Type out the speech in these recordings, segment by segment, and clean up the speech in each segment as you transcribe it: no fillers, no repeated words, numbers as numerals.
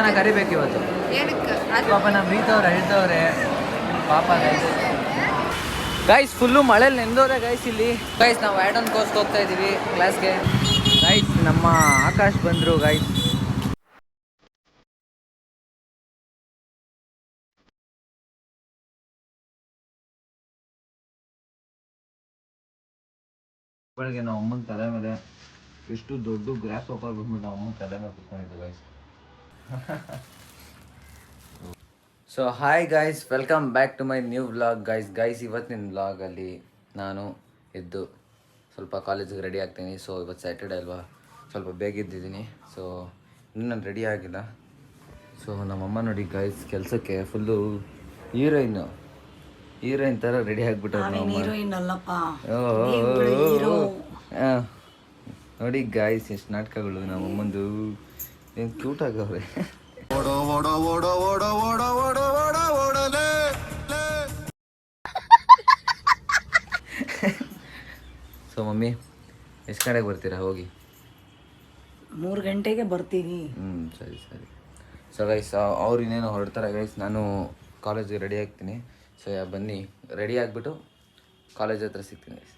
ನಾನು ಕರಿಬೇಕು ಇವತ್ತು ಪಾಪ ನಮ್ಮ ರೀತವ್ರು ಹೇಳ್ತವ್ರೆ ಪಾಪ ಗೈಸ್ ಫುಲ್ಲು ಮಳೇಲಿ ನೆಂದವ್ರೆ ಗೈಸ್ ಇಲ್ಲಿ ಗೈಸ್ ನಾವು ಆ್ಯಡ್ ಆನ್ ಕೋರ್ಸ್ಗೆ ಹೋಗ್ತಾ ಇದ್ದೀವಿ ಕ್ಲಾಸ್ಗೆ ಗೈಸ್ ನಮ್ಮ ಆಕಾಶ್ ಬಂದರು ಗೈಸ್ ಬೆಳಗ್ಗೆ ನಾವು ಅಮ್ಮನ ತಲೆ ಮೇಲೆ ಎಷ್ಟು ದೊಡ್ಡ ಗ್ರಾಸ್ ಹೋಗಿ ಬಂದ್ಬಿಟ್ಟು ನಾವು ಅಮ್ಮನ ತಲೆ ಮೇಲೆ ಕುತ್ಕೊಂಡಿದ್ದು guys so hi guys welcome back to my new vlog guys ಇವತ್ತಿನ ವ್ಲಾಗಲ್ಲಿ ನಾನು ಎದ್ದು ಸ್ವಲ್ಪ ಕಾಲೇಜಿಗೆ ರೆಡಿ ಆಗ್ತೀನಿ. ಸೊ ಇವತ್ತು ಸ್ಯಾಟರ್ಡೇ ಅಲ್ವಾ, ಸ್ವಲ್ಪ ಬೇಗ ಇದ್ದಿದ್ದೀನಿ. ಸೊ ಇನ್ನೂ ನಾನು ರೆಡಿ ಆಗಿಲ್ಲ. ಸೊ ನಮ್ಮಮ್ಮ ನೋಡಿ ಗೈಸ್ ಕೆಲಸಕ್ಕೆ ಫುಲ್ಲು ಹೀರೋಯಿನ್ ಥರ ರೆಡಿ ಆಗಿಬಿಟ್ಟವ್ರು. ನೋಡಿ ಗಾಯ್ಸ್ ಎಷ್ಟು ನಾಟಕಗಳು ನಮ್ಮಮ್ಮಂದು ಏನು ಕ್ಯೂಟ್ ಆಗವ್ರೆ. ಸೊ ಮಮ್ಮಿ ಎಷ್ಟು ಕಡೆಗೆ ಬರ್ತೀರಾ? ಹೋಗಿ 3 ಗಂಟೆಗೆ ಬರ್ತೀನಿ. ಸರಿ. ಸೊ ಗೈಸ್ ಅವ್ರು ಇನ್ನೇನು ಹೊರಡ್ತಾರೆ ಗೈಸ್. ನಾನು ಕಾಲೇಜಿಗೆ ರೆಡಿ ಆಗ್ತೀನಿ. ಸೊ ಬನ್ನಿ ರೆಡಿ ಆಗಿಬಿಟ್ಟು ಕಾಲೇಜ್ ಹತ್ರ ಸಿಗ್ತೀನಿ ಗೈಸ್.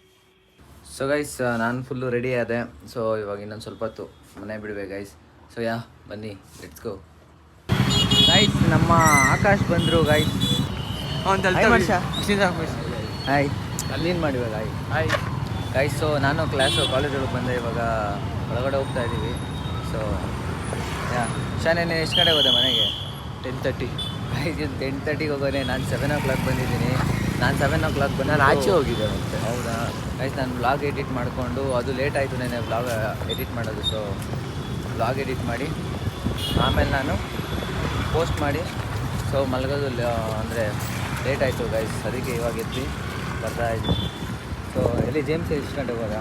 ಸೊ ಗೈಸ್ ನಾನು ಫುಲ್ಲು ರೆಡಿ ಆದೆ. ಸೊ ಇವಾಗ ಇನ್ನೊಂದು ಸ್ವಲ್ಪ ಹೊತ್ತು ಮನೆ ಬಿಡಬೇಕು ಗೈಸ್. ಸೊ ಬನ್ನಿ ಲೆಟ್ಸ್ ಗೋ ಗೈಸ್. ನಮ್ಮ ಆಕಾಶ್ ಬಂದರು ಗೈಸ್. ಹಾಯ್ ಅಲ್ಲೇನು ಮಾಡಿವಾಗ ಹಾಯ್ ಗೈಸ್. ಸೊ ನಾನು ಕಾಲೇಜ್ ಒಳಗೆ ಬಂದೆ. ಇವಾಗ ಒಳಗಡೆ ಹೋಗ್ತಾ ಇದ್ದೀವಿ. ಸೊ ಶಾನೇನೆ ಎಷ್ಟು ಕಡೆ ಹೋದೆ ಮನೆಗೆ? 10:30 ಗೈಸ್. 10:30ಗೆ ಹೋಗೋನೆ. ನಾನು 7 o'clock ಬಂದಿದ್ದೀನಿ. ನಾನು 7 o'clock ಬಂದು ನಾನು ಆಚೆ ಹೋಗಿದ್ದೆ ಮತ್ತೆ. ಹೌದಾ ಗೈಸ್, ನಾನು ವ್ಲಾಗ್ ಎಡಿಟ್ ಮಾಡಿಕೊಂಡು ಅದು ಲೇಟ್ ಆಯಿತು ನೆನೆ ವ್ಲಾಗ್ ಎಡಿಟ್ ಮಾಡೋದು. ಸೊ ವ್ಲಾಗ್ ಎಡಿಟ್ ಮಾಡಿ ಆಮೇಲೆ ನಾನು ಪೋಸ್ಟ್ ಮಾಡಿ ಸೊ ಮಲಗೋದು ಅಂದರೆ ಲೇಟ್ ಆಯಿತು ಗೈಸ್. ಅದಕ್ಕೆ ಇವಾಗ ಎದ್ದು ಬರ್ತಾ ಇದ್ದೀನಿ. ಸೊ ಎಲ್ಲಿ ಜೇಮ್ಸ್ ಎಷ್ಟು ಗಂಟೆಗೆ ಹೋದ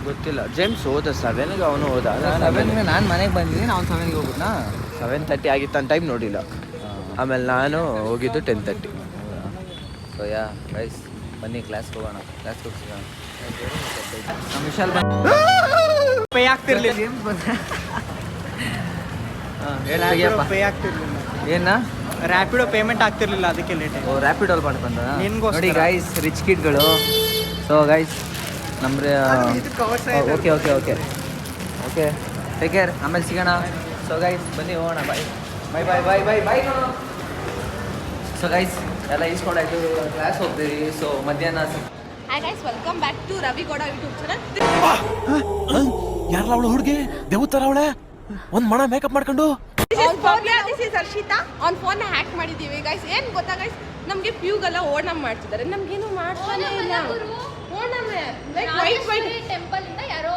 ಗೊತ್ತಿಲ್ಲ. ಜೇಮ್ಸ್ ಹೋದ 7ಗೆ, ಅವನು ಹೋದ. 7ಗೆ ನಾನು ಮನೆಗೆ ಬಂದಿದ್ದೀನಿ. ಅವ್ನು 7ಗೆ ಹೋಗ್ಬಿಟ್ನಾ. 7:30 ಆಗಿತ್ತು ಅಂತ ಟೈಮ್ ನೋಡಿಲ್ಲ. ಆಮೇಲೆ ನಾನು ಹೋಗಿದ್ದು 10:30. ಸೊ ಗೈಸ್ ಬನ್ನಿ ಕ್ಲಾಸ್ಗೆ ಹೋಗೋಣ. ಕ್ಲಾಸ್ಗೆ ಹೋಗ್ಸಿಗೋಣ. ನಮ್ಮ ವಿಶಾಲ್ ಪೇ ಆಗ್ತಿರ್ಲಿಲ್ಲ. ಜೇಮ್ಸ್ ಬಂದ ಏನ ರ್ಯಾಪಿಡೋ ಪೇಮೆಂಟ್ ಆಗ್ತಿರ್ಲಿಲ್ಲ, ಅದಕ್ಕೆ ಲೇಟ್. ಓ ರ್ಯಾಪಿಡೋಲ್ ಮಾಡ್ಕೊಂಡ ನೋಡಿ ಗೈಸ್, ರಿಚ್ ಕಿಡ್ಗಳು. ಸೊ ಗೈಸ್ ನಮ್ರೆ ಓಕೆ ಟೇಕ್ ಕೇರ್. ಆಮೇಲೆ ಸಿಗೋಣ. ಸೊ ಗೈಸ್ ಬನ್ನಿ ಹೋಗೋಣ. ಬಾಯ್. ಸೊ ಗೈಸ್ ಎಲ್ಲ ಈಸ್ಕೊಂಡಾಯ್ತು, ಕ್ಲಾಸ್ ಹೋಗ್ತೀವಿ. ಸೊ ಮಧ್ಯಾಹ್ನ hi guys, welcome back to Ravi Gowda YouTube channel. ಯಾರಲ್ಲ ಅವಳು ಹುಡುಗಿ ದೇವತರ ಅವಳೆ ಒಂದ್ ಮಣ ಮೇಕಪ್ ಮಾಡ್ಕೊಂಡು ದಿಸ್ ಇಸ್ ಹರ್ಷಿತಾ. ಆನ್ ಫೋನ್ ಹ್ಯಾಕ್ ಮಾಡಿದೀವಿ ಗೈಸ್. ಏನ್ ಗೊತ್ತಾ ಗೈಸ್, ನಮ್ಗೆ ಪ್ಯೂಗೆಲ್ಲ ಓಣಂ ಮಾಡ್ತಿದ್ದಾರೆ, ನಮ್ಗೇನು ಮಾಡ್ತಾನೆ ಇಲ್ಲ. ಓಣಂ ಲೈಕ್ ವೈಟ್ ಟೆಂಪಲ್ ಇಂದ ಯಾರೋ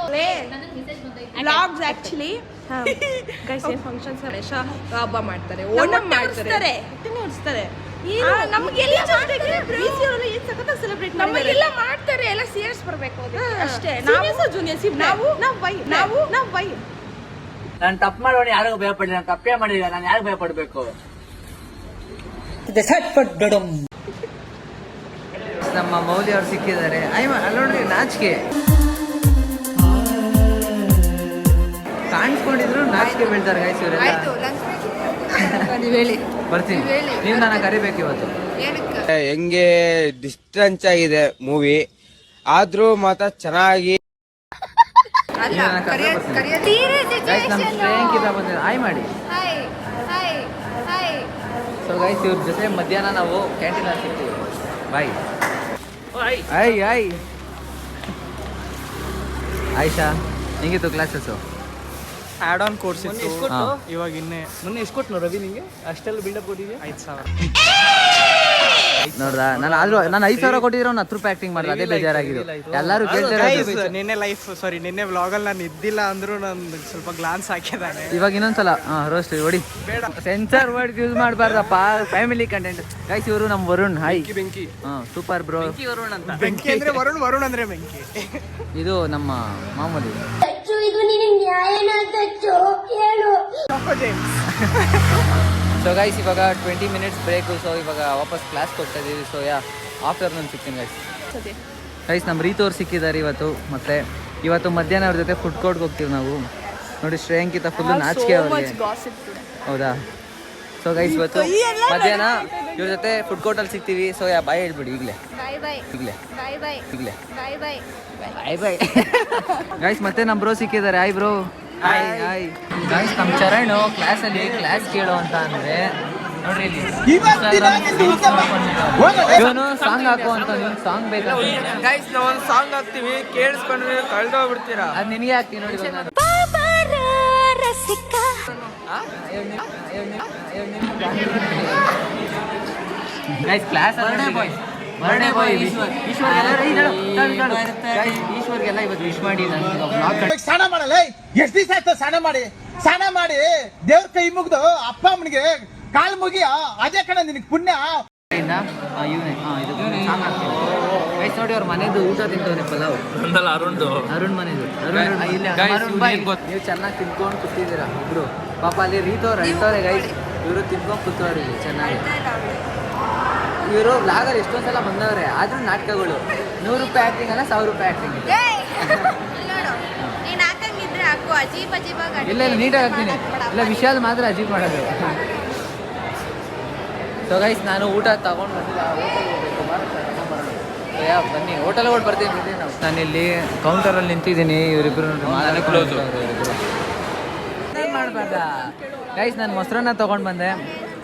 ನನಗೆ ಮೆಸೇಜ್ ಬಂದೈತೆ. ವ್ಲಾಗ್ಸ್ ಆಕ್ಚುಲಿ ಗೈಸ್ ಏನ್ ಫಂಕ್ಷನ್ಸ್ ಗಣೇಶ ಹಬ್ಬ ಮಾಡ್ತಾರೆ, ಓಣಂ ಮಾಡ್ತಾರೆ, ಹುಟ್ಟಿನ ಉಡ್ಸ್ತಾರೆ. ನಮಗೆಲ್ಲ ಬಿಸಿಯವರೆಲ್ಲ ಏನು ಸಖತ್ತಾಗಿ ಸೆಲೆಬ್ರೇಟ್ ನಮಗೆಲ್ಲ ಮಾಡ್ತಾರೆ. ಎಲ್ಲ ಸೀರಿಯಸ್ ಬರಬೇಕು ಅಷ್ಟೇ. ನಾವು ಜೂನಿಯರ್ಸ್ ನಾವು ವೈ ನಾನು ತಪ್ಪು ಮಾಡೋಣ, ಯಾರಿಗೂ ಭಯ ಪಡಲಿ. ನಾನು ತಪ್ಪೇ ಮಾಡಿಲ್ಲ, ನಾನು ಯಾರು ಭಯ ಪಡಬೇಕು? ನಮ್ಮ ಮೌಲ್ಯ ಅವ್ರು ಸಿಕ್ಕಿದ್ದಾರೆ. ಅಲ್ಲೋಡ್ರಿ ನಾಚಿಕೆ ಕಾಣಿಸ್ಕೊಂಡಿದ್ರು ನಾಚಿಕೆ ಬೀಳ್ತಾರೆ ಗೈಸ್ ಇವರೆಲ್ಲ. ಬರ್ತೀನಿ, ನೀವು ನಾನು ಕರಿಬೇಕು ಇವತ್ತು. ಹೆಂಗೆ ಡಿಸ್ಟೆನ್ಸ್ ಆಗಿದೆ ಮೂವಿ, ಆದ್ರೂ ಮಾತ್ರ ಚೆನ್ನಾಗಿ ಆಯ್ ಮಾಡಿ. ಸೊ ಗೈಸ್ ಇವ್ರ ಜೊತೆ ಮಧ್ಯಾಹ್ನ ನಾವು ಕ್ಯಾಂಟೀನ್ ಅಲ್ಲಿ ಸಿಗ್ತೀವಿ. ಬಾಯ್. ಆಯ್ಷಾ ಹೆಂಗಿತ್ತು ಕ್ಲಾಸಸ್ಸು? ಆ್ಯಡ್ ಆನ್ ಕೋರ್ಸ್ ಇತ್ತು. ಇವಾಗ ಮೊನ್ನೆ ಎಷ್ಟು ಕೊಟ್ಟು ರವಿ ನಿಂಗೆ ಅಷ್ಟೆಲ್ಲ ಬಿಲ್ಡಪ್ ಕೊಟ್ಟಿದ್ದೆ? 5,000 ನೋಡ್ದಾ? ನಾನು 5,000 ಕೊಟ್ಟಿದ್ರೆ ಅವ್ನು 10 ರೂಪಾಯಿ ಆಕ್ಟಿಂಗ್ ಮಾಡಿದ್ರೆ ಅದೇ ಬೇಜಾರಾಗಿದ್ದು. ಎಲ್ಲರೂ ಕೇಳ್ತಾರೆ. ನಿನ್ನೆ ವ್ಲಾಗಲ್ಲಿ ನಾನು ಇದ್ದಿಲ್ಲ ಅಂದ್ರೂ ನಾನು ಸ್ವಲ್ಪ ಗ್ಲಾನ್ಸ್ ಹಾಕಿದ್ದಾನೆ. ಇವಾಗ ಇನ್ನೊಂದ್ಸಲ ರೋಸ್ಟ್ ಹೊಡಿ. ಸೆನ್ಸರ್ ವರ್ಡ್ ಯೂಸ್ ಮಾಡಬಾರ್ದಪ್ಪ, ಫ್ಯಾಮಿಲಿ ಕಂಟೆಂಟ್ ಗೈಸ್. ಇವರು ನಮ್ಮ ವರುಣ್. ಹಾಯ್ ಬೆಂಕಿ. Super bro. ಬೆಂಕಿ ಅಂದ್ರೆ ವರುಣ್ ಅಂದ್ರೆ ಬೆಂಕಿ. ಇದು ನಮ್ಮ ಮಾಮೂಲಿ. ಸೊ ಗೈಸ್ ಇವಾಗ 20 minutes ಬ್ರೇಕು. ಸೊ ಇವಾಗ ವಾಪಸ್ ಕ್ಲಾಸ್ ಹೋಗ್ತಾ ಇದ್ದೀವಿ. ಸೊ ಆಫ್ಟರ್ನೂನ್ ಸಿಗ್ತೀನಿ ಗೈಸ್. ಗೈಸ್ ನಮ್ಮ ರೀತವ್ರು ಸಿಕ್ಕಿದ್ದಾರೆ ಇವತ್ತು. ಮತ್ತೆ ಇವತ್ತು ಮಧ್ಯಾಹ್ನ ಅವ್ರ ಜೊತೆ ಫುಡ್ ಕೋರ್ಟ್ಗೆ ಹೋಗ್ತೀವಿ ನಾವು. ನೋಡಿ ಶ್ರೇಯಾಂಕಿತ ಫುಲ್ಲು ನಾಚಿಕೆ ಅವ್ರಿಗೆ. ಹೌದಾ? ಸೊ ಗೈಸ್ ಇವತ್ತು ಮಧ್ಯಾಹ್ನ ಇವ್ರ ಜೊತೆ ಫುಡ್ ಕೋರ್ಟಲ್ಲಿ ಸಿಗ್ತೀವಿ. ಸೊ ಯಾ ಬಾಯ್ ಹೇಳ್ಬಿಡಿ ಈಗಲೇ ಬಾಯ್ ಬಾಯ್ ಈಗಲೇ ಬಾಯ್ ಬಾಯ್ ಈಗಲೇ ಬಾಯ್ ಬಾಯ್ ಬಾಯ್ ಬಾಯ್ ಗೈಸ್ ಮತ್ತೆ ನಮ್ಮ ಬ್ರೋ ಸಿಕ್ಕಿದ್ದಾರೆ. Hi bro. Hi hi guys ನಮ್ಮ ಚರಣ್ ಕ್ಲಾಸಲ್ಲಿ ಕ್ಲಾಸ್ ಕೇಳೋ ಅಂತ ಅಂದರೆ ನೋಡ್ರಿ ಇಲ್ಲಿ ಇವನು ಸಾಂಗ್ ಹಾಕೋ ಅಂತ ನೀವು ಸಾಂಗ್ ಬೇಕಾ ಗೈಸ್ ನಾವು ಒಂದು ಸಾಂಗ್ ಹಾಕ್ತೀವಿ, ಕೇಳಿಸ್ಕೊಂಡ್ರೆ ಕಳ್ದೋಗ್ಬಿಡ್ತೀರಾ. ಅದು ನಿನಗೆ ಹಾಕ್ತೀನಿ ನೋಡಿ ಇವಾಗ ನಾನು. ಗೈಸ್ ಕ್ಲಾಸ್ ಬರ್ಡೇ ಬಾಯ್ ಈಶ್ವರ್ಗೆಲ್ಲ ಇವತ್ತು ವಿಶ್ ಮಾಡಿ ನಾನು ಸ್ನಾನ ಮಾಡಲ್ಲ. ಎಷ್ಟ್ ದಿವಸ ಆಯ್ತು ಸ್ನಾನ ಮಾಡಿ ದೇವ್ರ ಕೈ ಮುಗ್ದು ಅಪ್ಪ ಅಮ್ಮನಿಗೆ ಕಾಲ್ ಮುಗಿಯ ಅದೇ ಕಣ ನಿನಗೆ ಪುಣ್ಯ. ಗೈಸ್ ನೋಡಿ ಅವ್ರ ಮನೆದು ಊಟ ತಿಂತವನೆ ಪಲಾವ್. ಅರುಣ್ ಮನೆದು ನೀವು ಚೆನ್ನಾಗಿ ತಿನ್ಕೊಂಡು ಕೂತಿದ್ದೀರಾ ಇಬ್ರು. ಪಾಪ ಅಲ್ಲಿ ರೀತವ್ರು ಅಳ್ತವ್ರೆ ಗೈಸ್. ಇವರು ತಿನ್ಕೊಂಡು ಕೂತವ್ರೆ ಇಲ್ಲಿ ಚೆನ್ನಾಗಿ. ಇವರು ಬ್ಲಾಗರ್ ಎಷ್ಟೊಂದು ಸಲ ಬಂದವ್ರೆ, ಆದ್ರೂ ನಾಟಕಗಳು 100 ರೂಪಾಯಿ ಆಕ್ಟಿಂಗ್ ಅಲ್ಲ 1000 ರೂಪಾಯಿ ಆಕ್ಟಿಂಗ್. ನೀನ್ ಹಾಕಂಗಿದ್ರೆ ಹಾಕು. ಅಜೀಬ್ ಇಲ್ಲ ಇಲ್ಲ ನೀಟಾಗಿ ಹಾಕ್ತೀನಿ. ಇಲ್ಲ ವಿಶಾಲ್ ಮಾತ್ರ ಅಜೀಬ್ ಮಾಡೋದು. ಸೊ ಗೈಸ್ ನಾನು ಊಟ ತಗೊಂಡು ಬಂದಿಲ್ಲ, ಹೋಟೆಲ್ ಹೋಗ್ಬೇಕು. ಬನ್ನಿ ಹೋಟೆಲ್ ಹೋಗಿ ಬರ್ತೀನಿ ನಾವು. ನಾನಿಲ್ಲಿ ಕೌಂಟರಲ್ಲಿ ನಿಂತಿದ್ದೀನಿ. ಇವರಿಬ್ರು ಏನು ಮಾಡಬೇಡ ಗೈಸ್. ನಾನು ಮೊಸರನ್ನ ತೊಗೊಂಡು ಬಂದೆ.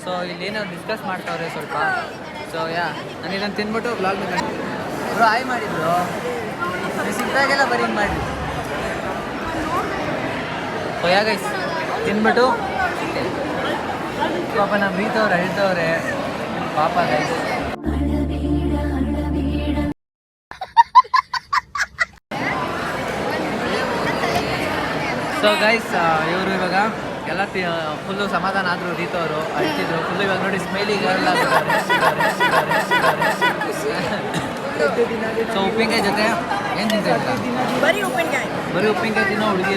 ಸೊ ಇಲ್ಲಿ ಏನೋ ಡಿಸ್ಕಸ್ ಮಾಡ್ತಾವ್ರೆ ಸ್ವಲ್ಪ. ಸೊ ನಾನು ಇದನ್ನು ತಿನ್ಬಿಟ್ಟು ಬ್ಲಾಗ್ ಬ್ರೋ ಆಯ್ ಮಾಡಿದ್ರು. ಸಿಕ್ಕಾಗೆಲ್ಲ ಬರೀ ಹಿಂಗೆ ಮಾಡಿ. ಸೊ ಗೈಸ್ ತಿನ್ಬಿಟ್ಟು ಪಾಪ ನಮ್ಮ ರೀತವ್ರು ಹೇಳ್ತವ್ರೆ ಪಾಪ ಗೈಸ್. ಸೊ ಗೈಸ್ ಇವರು ಇವಾಗ ಎಲ್ಲ ಫುಲ್ಲು ಸಮಾಧಾನ ಆದರು. ರೀತವರು ಅಳ್ತಿದ್ರು ಫುಲ್ಲು. ಇವಾಗ ನೋಡಿ ಸ್ಮೈಲಿ ಗರ್ಲ್ ಸೊ ಉಪ್ಪಿನಕಾಯಿ ಜೊತೆ ಏನು ತಿಂತಿದ್ರು? ಬರೀ ಉಪ್ಪಿನಕಾಯಿ ತಿನ್ನೋ ಹುಡುಗಿ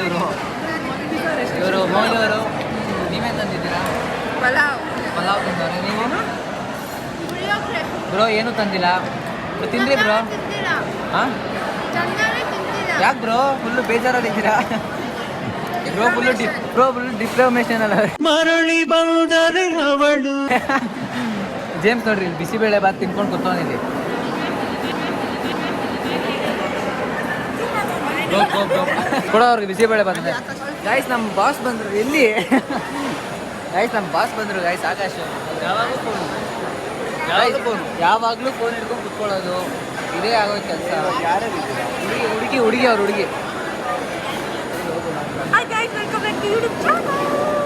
ಇವರು ಮೌಲ್ಯವರು. ನೀವೇನು ತಂದಿದ್ದೀರಾ? ಪಲಾವ್ ತಿಂದವ್ರೆ. ನೀವು ಬ್ರೋ ಏನು ತಂದಿಲ್ಲ. ತಿಂದ್ರಿ ಬ್ರೋ? ಹಾಂ ಯಾಕೆ ಬ್ರೋ ಫುಲ್ಲು ಬೇಜಾರಲ್ಲಿದ್ದೀರಾ? ಬ್ರೋ ಫುಲ್ಲು ಡಿಪ್ಲೊಮೇಷನ್ ಅಲ್ಲ. ಮರಳಿ ಬಂದರೆ ಅವಳು ಜೇಮ್ಸ್ ನೋಡ್ರಿ ಇಲ್ಲಿ ಬಿಸಿಬೇಳೆ ಬಾತ್ ತಿನ್ಕೊಂಡು ಕೂತ್ಕೊಂಡಿಲ್ಲಿ. ಕೊಡೋ ಅವ್ರಿಗೆ ಬಿಸಿಬೇಳೆ ಬಾತ್. ಗೈಸ್ ನಮ್ಮ ಬಾಸ್ ಬಂದರು. ಎಲ್ಲಿ ಗೈಸ್ ನಮ್ಮ ಬಾಸ್ ಬಂದರು ಗೈಸ್. ಆಕಾಶ್ ಯಾವಾಗಲೂ ಫೋನ್ ಹಿಡ್ಕೊಂಡು ಕುತ್ಕೊಳ್ಳೋದು ಇದೇ ಆಗೋಯ್ತು ಕೆಲಸ. ಹುಡುಗಿ ಅವ್ರು ಹುಡುಗಿ.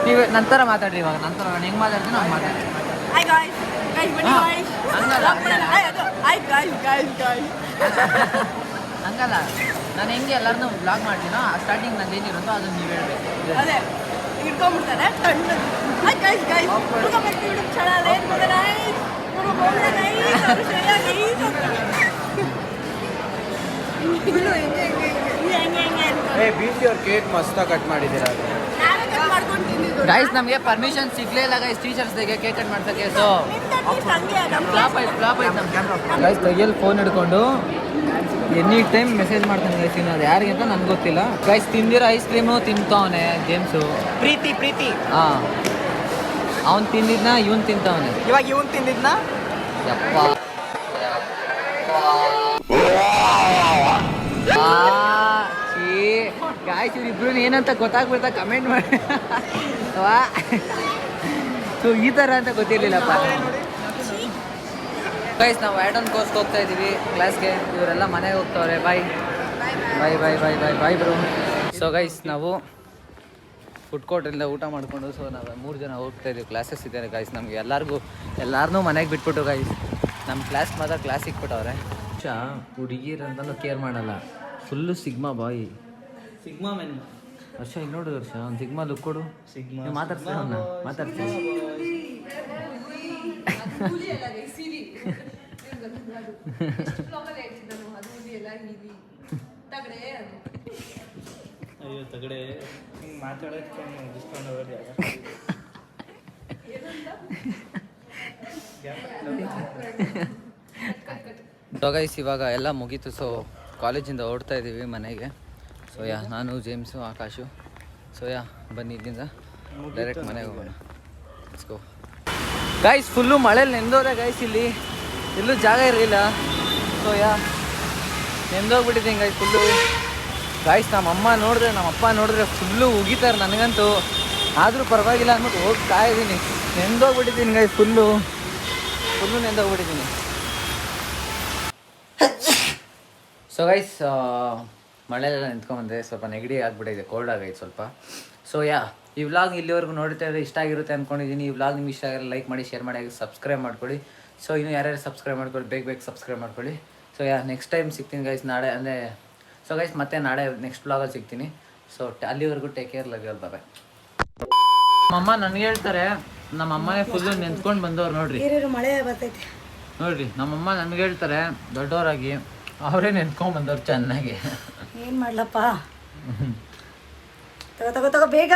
ನೀವು ನಂತರ ಮಾತಾಡ್ರಿ. ಇವಾಗ ನಂತರ ನಾನು ಹೆಂಗೆ ಮಾತಾಡ್ತೀನಿ ಅವ್ನು ಮಾತಾಡ್ತೀನಿ. ಹಂಗಲ್ಲ, ನಾನು ಹೆಂಗೆ ಎಲ್ಲರನ್ನೂ ಬ್ಲಾಗ್ ಮಾಡ್ತೀನೋ ಸ್ಟಾರ್ಟಿಂಗ್ ನಂದು ಏನಿರುತ್ತೋ ಅದನ್ನು ನೀವು ಹೇಳ್ಬೇಕು. ಕೇಕ್ ಮಸ್ತಾಗಿ ಕಟ್ ಮಾಡಿದ್ದೀರಾ ಗೈಸ್. ನಮಗೆ ಪರ್ಮಿಷನ್ ಸಿಗ್ಲೇ ಇಲ್ಲ ಗೈಸ್ ಟೀಚರ್ಸ್ ಡೇಗೆ ಕೇಕ್ ಕಟ್ ಮಾಡ್ಸಕ್ಕೆ. ಸೊ ಫ್ಲಾಪ್ ಆಯ್ತು ನಮ್ಗೆ ಗೈಸ್. ಕೈಯಲ್ಲಿ ಫೋನ್ ಹಿಡ್ಕೊಂಡು ಎನಿ ಟೈಮ್ ಮೆಸೇಜ್ ಮಾಡ್ತಾನೆ ಗೈಸ್. ಇನ್ನು ಅದು ಯಾರಿಗೆ ಅಂತ ನನ್ಗೆ ಗೊತ್ತಿಲ್ಲ ಗೈಸ್. ತಿಂದಿರೋ ಐಸ್ ಕ್ರೀಮು ತಿಂತವನೆ ಜೇಮ್ಸು. ಪ್ರೀತಿ ಹಾಂ ಅವ್ನು ತಿಂದಿದ್ನ ಇವನು ತಿಂತವನೆ. ಇವಾಗ ಇವನ್ ತಿಂದಿದ್ನ ಯಪ್ಪ ಗಾಯ್ಸ್ ಇವ್ರಿಬ್ರು ಏನಂತ ಗೊತ್ತಾಗ್ಬಿಡ್ತಾ ಕಮೆಂಟ್ ಮಾಡಿ. ಸೊ ಈ ಥರ ಅಂತ ಗೊತ್ತಿರಲಿಲ್ಲಪ್ಪ ಗೈಸ್. ನಾವು ಆ್ಯಡ್ ಕೋರ್ಸ್ಗೆ ಹೋಗ್ತಾ ಇದ್ದೀವಿ ಕ್ಲಾಸ್ಗೆ. ಇವರೆಲ್ಲ ಮನೆಗೆ ಹೋಗ್ತವ್ರೆ. ಬಾಯ್ ಬಾಯ್ ಬಾಯ್ ಬಾಯ್ ಬಾಯ್ ಬಾಯ್ ಬ್ರೋ. ಸೊ ಗೈಸ್ ನಾವು ಫುಡ್ ಕೋರ್ಟಿಂದ ಊಟ ಮಾಡಿಕೊಂಡು ಸೊ ನಾವು 3 ಜನ ಹೋಗ್ತಾ ಇದ್ದೀವಿ. ಕ್ಲಾಸಸ್ ಇದ್ದಾರೆ ಗೈಸ್ ನಮಗೆ. ಎಲ್ಲರನ್ನೂ ಮನೆಗೆ ಬಿಟ್ಬಿಟ್ಟು ಗೈಸ್ ನಮ್ಮ ಕ್ಲಾಸ್ ಮಾತ್ರ ಕ್ಲಾಸ್ ಇಕ್ಬಿಟ್ಟವ್ರೆ. ಹುಡುಗಿರಂತಲೂ ಕೇರ್ ಮಾಡಲ್ಲ. ಫುಲ್ಲು ಸಿಗ್ಮಾ ಬಾಯ್. ಸಿಗ್ಮಾ ಮೆನ್ ವರ್ಷ ಈಗ ನೋಡು ವರ್ಷ ಒಂದು ಸಿಗ್ಮಾ ಲುಕ್ ಕೊಡು. ಸಿಗ್ಮಾ ಮಾತಾಡ್ತೀನಿ ಅವನ್ನ ಮಾತಾಡ್ತೀನಿ. ಅಯ್ಯೋ ತಗಡೆ ಮಾತಾಡೋಕ್ಕೆ ಸೊ ಗೈಸ್ ಇವಾಗ ಎಲ್ಲ ಮುಗೀತು. ಸೊ ಕಾಲೇಜಿಂದ ಹೊರಡ್ತಾ ಇದ್ದೀವಿ ಮನೆಗೆ. ಸೊ ನಾನು ಜೇಮ್ಸು ಆಕಾಶು. ಸೊ ಬನ್ನಿ ಇಲ್ಲಿಂದ ಡೈರೆಕ್ಟ್ ಮನೆಗೆ ಹೋಗೋಣ. Let's go. ಗೈಸ್ ಫುಲ್ಲು ಮಳೇಲಿ ನೆಂದೋರೆ ಗೈಸ್. ಇಲ್ಲಿ ಎಲ್ಲೂ ಜಾಗ ಇರಲಿಲ್ಲ. ಸೊ ನೆಂದೋಗ್ಬಿಟ್ಟಿದ್ದೀನಿ ಗೈಸ್ ಫುಲ್ಲು. ಗೈಸ್ ನಮ್ಮ ಅಪ್ಪ ನೋಡಿದ್ರೆ ಫುಲ್ಲು ಉಗಿತಾರೆ ನನಗಂತೂ. ಆದರೂ ಪರವಾಗಿಲ್ಲ ಅಂದ್ಬಿಟ್ಟು ಹೋಗ್ತಾ ಇದ್ದೀನಿ. ನೆಂದೋಗ್ಬಿಟ್ಟಿದ್ದೀನಿ ಗೈಸ್ ಫುಲ್ಲು ನೆಂದೋಗ್ಬಿಟ್ಟಿದ್ದೀನಿ. ಸೊ ಗೈಸ್ ಮಳೆಯೆಲ್ಲ ನಿಂತ್ಕೊಂಡ್ಬಂದೆ. ಸ್ವಲ್ಪ ನೆಗಡಿ ಆಗಿಬಿಟ್ಟಿದೆ, ಕೋಲ್ಡ್ ಆಗೈತೆ ಸ್ವಲ್ಪ. ಸೊ ಈ ವ್ಲಾಗ್ ಇಲ್ಲಿವರೆಗೂ ನೋಡ್ತಾ ಇದ್ರೆ ಇಷ್ಟ ಆಗಿರುತ್ತೆ ಅಂದ್ಕೊಂಡಿದ್ದೀನಿ. ಈ ವ್ಲಾಗ್ ನಿಮ್ಗೆ ಇಷ್ಟ ಆಗಿರೋ ಲೈಕ್ ಮಾಡಿ, ಶೇರ್ ಮಾಡಿ, ಸಬ್ಸ್ಕ್ರೈಬ್ ಮಾಡ್ಕೊಳ್ಳಿ. ಸೊ ಇನ್ನೂ ಯಾರ್ಯಾರು ಸಬ್ಸ್ಕ್ರೈಬ್ ಮಾಡ್ಕೊಳ್ಳಿ, ಬೇಗ ಸಬ್ಸ್ಕ್ರೈಬ್ ಮಾಡ್ಕೊಳ್ಳಿ. ಸೊ ನೆಕ್ಸ್ಟ್ ಟೈಮ್ ಸಿಗ್ತೀನಿ ಗೈಸ್ ನಾಳೆ. ಅಂದರೆ ಸೊ ಗೈಸ್ ಮತ್ತೆ ನಾಳೆ ನೆಕ್ಸ್ಟ್ ವ್ಲಾಗಲ್ಲಿ ಸಿಗ್ತೀನಿ. ಸೊ ಅಲ್ಲಿವರೆಗೂ take care, love you all, bye. ನಮ್ಮಮ್ಮ ನನಗೆ ಹೇಳ್ತಾರೆ, ನಮ್ಮ ಅಮ್ಮನೇ ಫುಲ್ಲು ನೆನ್ಸ್ಕೊಂಡು ಬಂದವ್ರು ನೋಡ್ರಿ. ಮಳೆ ಬರ್ತೈತೆ ನೋಡ್ರಿ, ನಮ್ಮಮ್ಮ ನನಗೆ ಹೇಳ್ತಾರೆ ದೊಡ್ಡವರಾಗಿ, ಅವರೇ ನೆನ್ಸ್ಕೊಂಡು ಬಂದವ್ರು ಚೆನ್ನಾಗಿ. ಏನ್ ಮಾಡ್ಲಪ್ಪ. ತಗೋ ಬೇಗ.